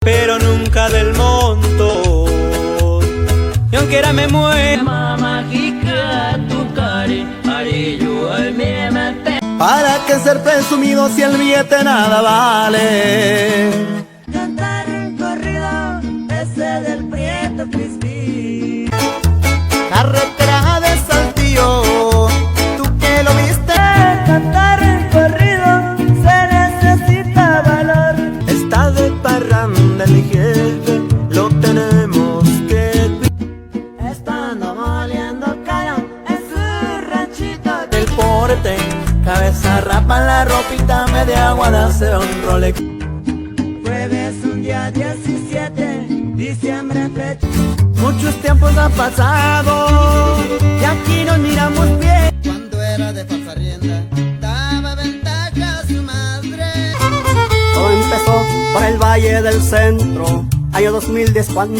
pero nunca del monto. Y aunque ahora me muero, ¿para qué ser presumido si el billete nada vale? Cantar un corrido, ese del Prieto Crispín. Carretera de Saltillo, tú que lo viste. Cantar un corrido, se necesita valor. Está de parranda el jefe, lo tenemos que Estando moliendo caro en su ranchito del porte. Cabeza rapa la ropita, media aguada se va un Rolex. Jueves un día 17, diciembre fecha. Muchos tiempos han pasado y aquí nos miramos bien. Cuando era de falsa rienda, daba ventaja a su madre. Todo empezó por el Valle del Centro, año 2010 cuando